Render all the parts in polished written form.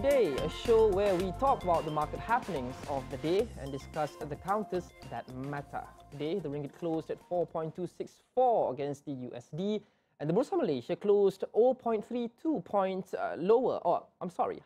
Today, a show where we talk about the market happenings of the day and discuss the counters that matter. Today, the ringgit closed at 4.264 against the USD, and the Bursa Malaysia closed 0.32 points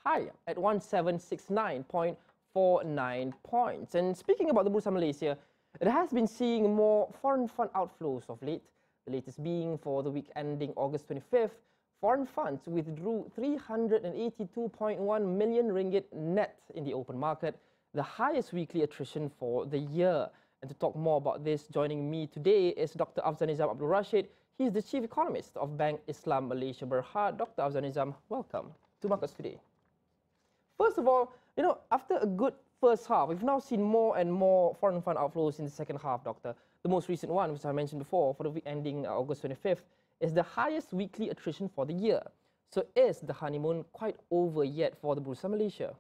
higher at 1769.49 points. And speaking about the Bursa Malaysia, it has been seeing more foreign fund outflows of late, the latest being for the week ending August 25th. Foreign funds withdrew 382.1 million ringgit net in the open market, the highest weekly attrition for the year. And to talk more about this, joining me today is Dr. Afzanizam Abdul Rashid. He's the Chief Economist of Bank Islam Malaysia Berhad. Dr. Afzanizam, welcome to Markets Today. First of all, after a good first half, we've now seen more and more foreign fund outflows in the second half, Doctor. The most recent one, which I mentioned before, for the week ending August 25th, is the highest weekly attrition for the year. So is the honeymoon quite over yet for the Bursa Malaysia?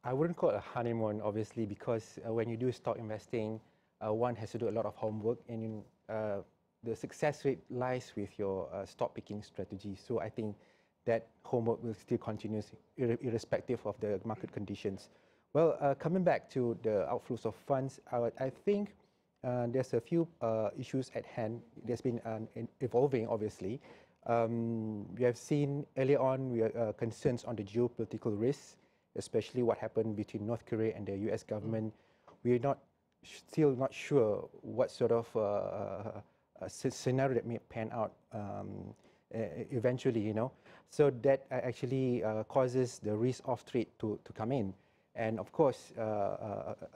I wouldn't call it a honeymoon, obviously, because when you do stock investing, one has to do a lot of homework, and the success rate lies with your stock picking strategy. So I think that homework will still continue irrespective of the market conditions. Well, coming back to the outflows of funds, I think there's a few issues at hand. There's been evolving, obviously. We have seen earlier on concerns on the geopolitical risks, especially what happened between North Korea and the US government. We're still not sure what sort of scenario that may pan out eventually, So that actually causes the risk of trade to come in. And of course,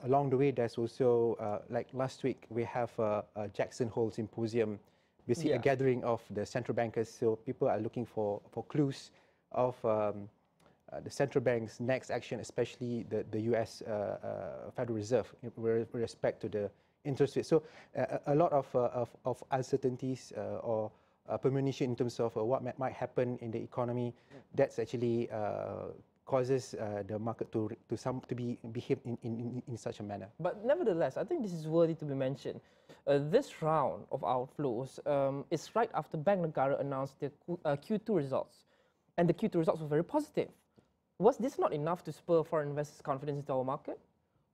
along the way, there's also, like last week, we have a Jackson Hole Symposium, basically a gathering of the central bankers. So people are looking for clues of the central bank's next action, especially the US Federal Reserve with respect to the interest rate. So a lot of uncertainties or premonition in terms of what might happen in the economy. That's actually causes the market to behave in such a manner. But nevertheless, I think this is worthy to be mentioned. This round of outflows is right after Bank Negara announced their Q2 results, and the Q2 results were very positive. Was this not enough to spur foreign investors' confidence into our market?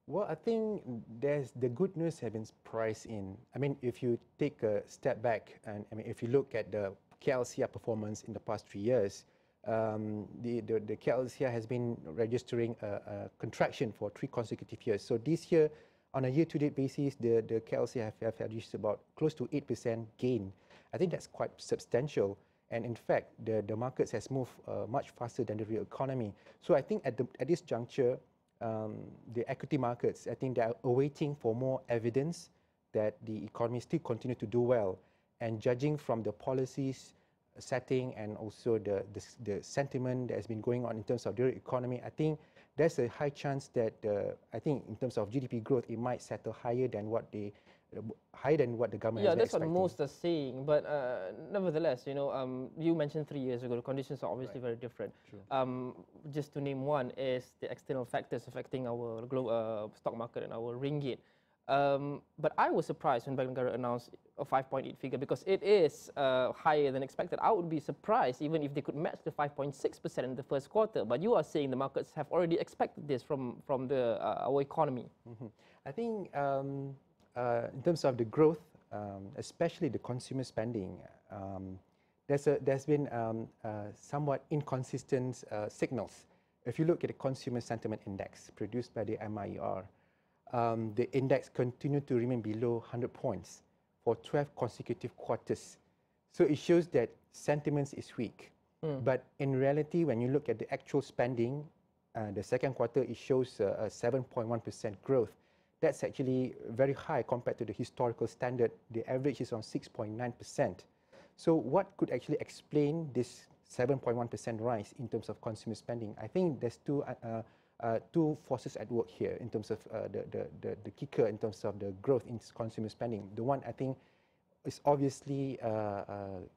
Well, I think the good news has been priced in. I mean, if you take a step back, and if you look at the KLCR performance in the past 3 years, the KLCR has been registering a contraction for 3 consecutive years. So this year, on a year-to-date basis, the KLCR have registered about close to 8% gain. I think that's quite substantial. And in fact, the markets has moved much faster than the real economy. So I think at this juncture, the equity markets, I think they are awaiting for more evidence that the economy still continue to do well. And judging from the policies setting and also the sentiment that has been going on in terms of the economy, I think there's a high chance that I think in terms of GDP growth, it might settle higher than what the government has been expecting. That's what most are saying. But nevertheless, you mentioned 3 years ago, the conditions are obviously very different. Just to name one is the external factors affecting our global stock market and our ringgit. But I was surprised when Bank Negara announced a 5.8 figure because it is higher than expected. I would be surprised even if they could match the 5.6% in the first quarter. But you are saying the markets have already expected this from our economy. I think in terms of the growth, especially the consumer spending, there's been somewhat inconsistent signals. If you look at the Consumer Sentiment Index produced by the MIER, the index continued to remain below 100 points for 12 consecutive quarters. So it shows that sentiment is weak. But in reality, when you look at the actual spending, the second quarter, it shows a 7.1% growth. That's actually very high compared to the historical standard. The average is around 6.9%. So what could actually explain this 7.1% rise in terms of consumer spending? I think there's two forces at work here in terms of the kicker in terms of the growth in consumer spending. The one I think is obviously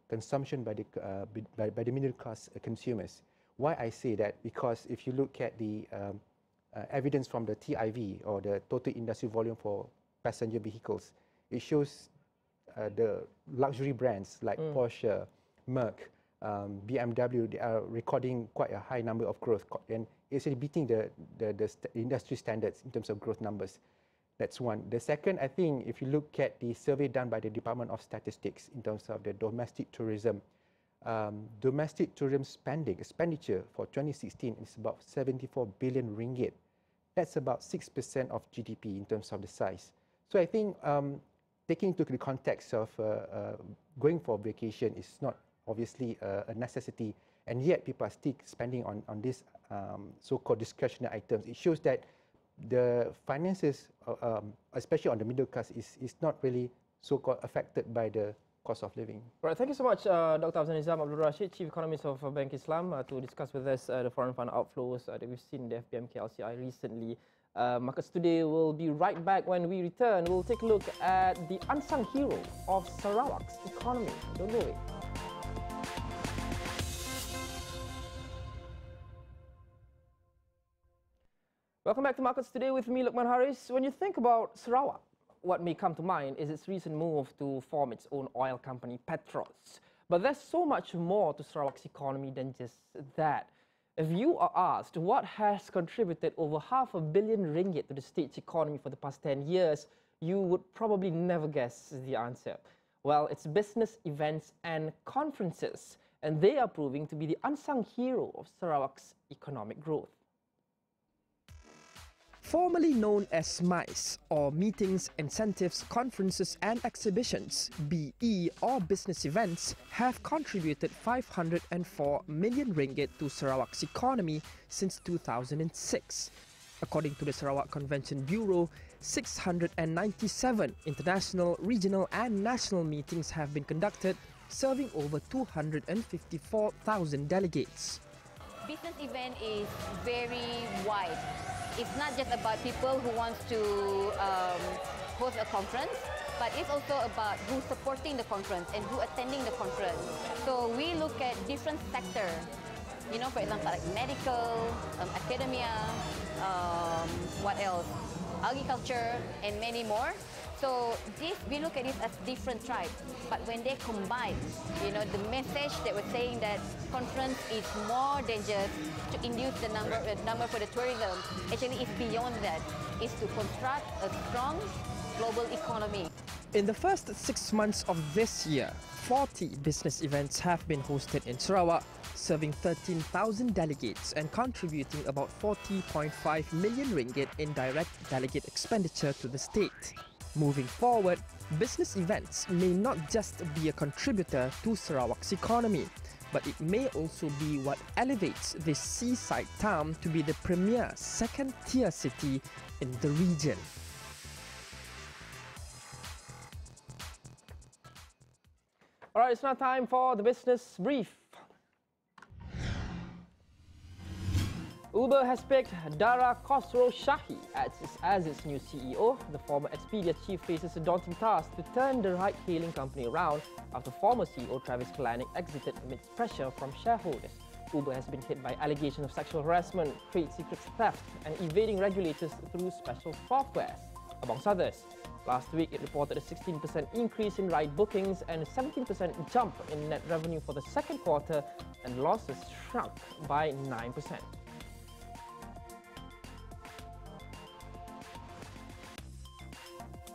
consumption by the middle class consumers. Why I say that? Because if you look at the evidence from the TIV or the total industry volume for passenger vehicles, it shows the luxury brands like Porsche, Merc, BMW, they are recording quite a high number of growth and actually beating the industry standards in terms of growth numbers. That's one. The second, I think, if you look at the survey done by the Department of Statistics in terms of the domestic tourism expenditure for 2016 is about 74 billion ringgit. That's about 6% of GDP in terms of the size. So I think taking into the context of going for vacation is not obviously a necessity, and yet people are still spending on these so-called discretionary items. It shows that the finances, especially on the middle class, is not really so-called affected by the cost of living. Right, thank you so much, Dr. Afzal Nizam Abdul Rashid, Chief Economist of Bank Islam, to discuss with us the foreign fund outflows that we've seen in the FBMK LCI recently. Markets Today will be right back. When we return, we'll take a look at the unsung hero of Sarawak's economy. Don't go away. Welcome back to Markets Today with me, Luqman Hariz. When you think about Sarawak, what may come to mind is its recent move to form its own oil company, Petros. But there's so much more to Sarawak's economy than just that. If you are asked what has contributed over R500 million to the state's economy for the past 10 years, you would probably never guess the answer. Well, it's business, events and conferences, and they are proving to be the unsung hero of Sarawak's economic growth. Formerly known as MICE, or Meetings, Incentives, Conferences and Exhibitions, BE or business events, have contributed 504 million ringgit to Sarawak's economy since 2006. According to the Sarawak Convention Bureau, 697 international, regional and national meetings have been conducted, serving over 254,000 delegates. Business event is very wide. It's not just about people who want to host a conference, but it's also about who's supporting the conference and who attending the conference. So we look at different sectors, you know, for example, like medical, academia, what else, agriculture, and many more. So this, we look at it as different tribes, but when they combine, you know, the message that we're saying that conference is more than just to induce the number for the tourism. Actually, it's beyond that. It's to construct a strong global economy. In the first 6 months of this year, 40 business events have been hosted in Sarawak, serving 13,000 delegates and contributing about 40.5 million ringgit in direct delegate expenditure to the state. Moving forward, business events may not just be a contributor to Sarawak's economy, but it may also be what elevates this seaside town to be the premier second-tier city in the region. All right, it's now time for the business brief. Uber has picked Dara Khosrow-Shahi as its new CEO. The former Expedia chief faces a daunting task to turn the ride-hailing company around after former CEO Travis Kalanick exited amidst pressure from shareholders. Uber has been hit by allegations of sexual harassment, trade secrets theft, and evading regulators through special softwares, amongst others. Last week, it reported a 16% increase in ride bookings and a 17% jump in net revenue for the second quarter, and losses shrunk by 9%.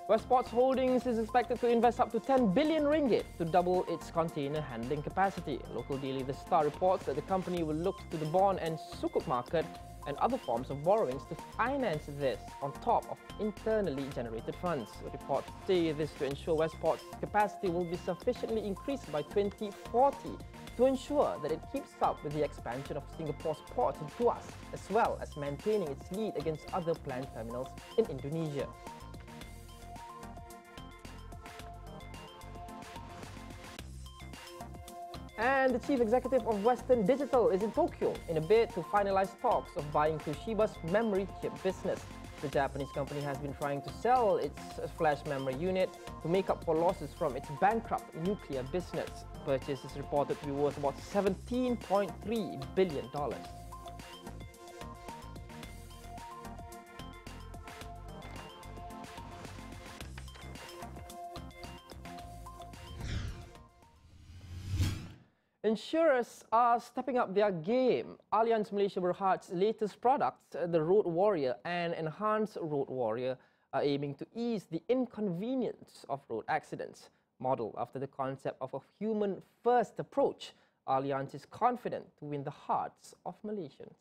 Westports Holdings is expected to invest up to 10 billion ringgit to double its container handling capacity. Local daily The Star reports that the company will look to the bond and sukuk market and other forms of borrowings to finance this on top of internally generated funds. Reports say this to ensure Westport's capacity will be sufficiently increased by 2040 to ensure that it keeps up with the expansion of Singapore's ports in Tuas, as well as maintaining its lead against other planned terminals in Indonesia. And the chief executive of Western Digital is in Tokyo in a bid to finalize talks of buying Toshiba's memory chip business. The Japanese company has been trying to sell its flash memory unit to make up for losses from its bankrupt nuclear business. Purchase is reported to be worth about $17.3 billion. Insurers are stepping up their game. Allianz Malaysia Berhad's latest products, the Road Warrior and Enhanced Road Warrior, are aiming to ease the inconvenience of road accidents. Modeled after the concept of a human-first approach, Allianz is confident to win the hearts of Malaysians.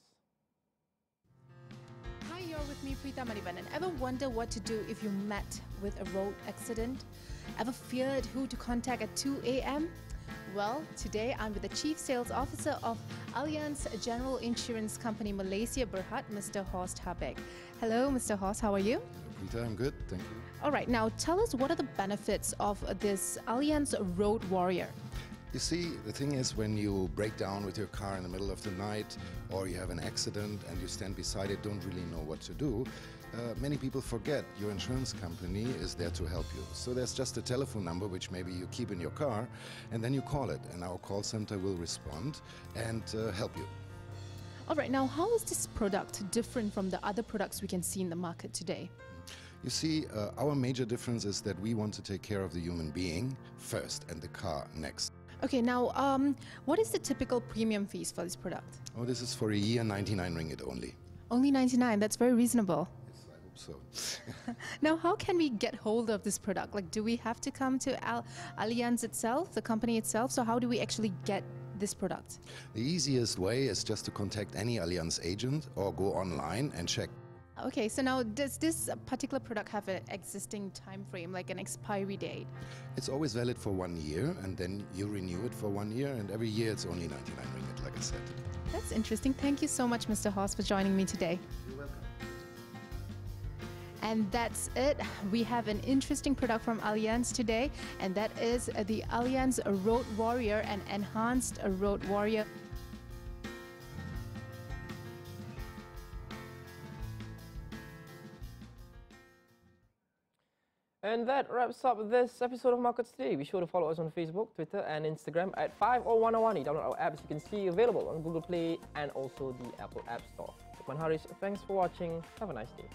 Hi, you're with me, Preeta Manivannan. Ever wonder what to do if you met with a road accident? Ever feared who to contact at 2 a.m.? Well, today I'm with the Chief Sales Officer of Allianz General Insurance Company Malaysia Berhad, Mr. Horst Habeck. Hello, Mr. Horst, how are you? Preeta, I'm good, thank you. All right, now tell us, what are the benefits of this Allianz Road Warrior? You see, the thing is, when you break down with your car in the middle of the night, or you have an accident and you stand beside it, don't really know what to do, many people forget your insurance company is there to help you. So there's just a telephone number which maybe you keep in your car, and then you call it, and our call center will respond and help you. All right, now how is this product different from the other products we can see in the market today? You see, our major difference is that we want to take care of the human being first and the car next. Okay, now what is the typical premium fees for this product? Oh, this is for a year, 99 ringgit only. Only 99, that's very reasonable. Yes, I hope so. Now, how can we get hold of this product? Like, do we have to come to Allianz itself, the company itself? So how do we actually get this product? The easiest way is just to contact any Allianz agent or go online and check. Okay, so now does this particular product have an existing time frame, like an expiry date? It's always valid for 1 year, and then you renew it for 1 year, and every year it's only 99 ringgit, like I said. That's interesting. Thank you so much, Mr. Horst, for joining me today. You're welcome. And that's it. We have an interesting product from Allianz today, and that is the Allianz Road Warrior and Enhanced Road Warrior. And that wraps up this episode of Markets Today. Be sure to follow us on Facebook, Twitter, and Instagram at 50101. Download our apps, you can see available on Google Play and also the Apple App Store. Luqman Hariz, thanks for watching. Have a nice day.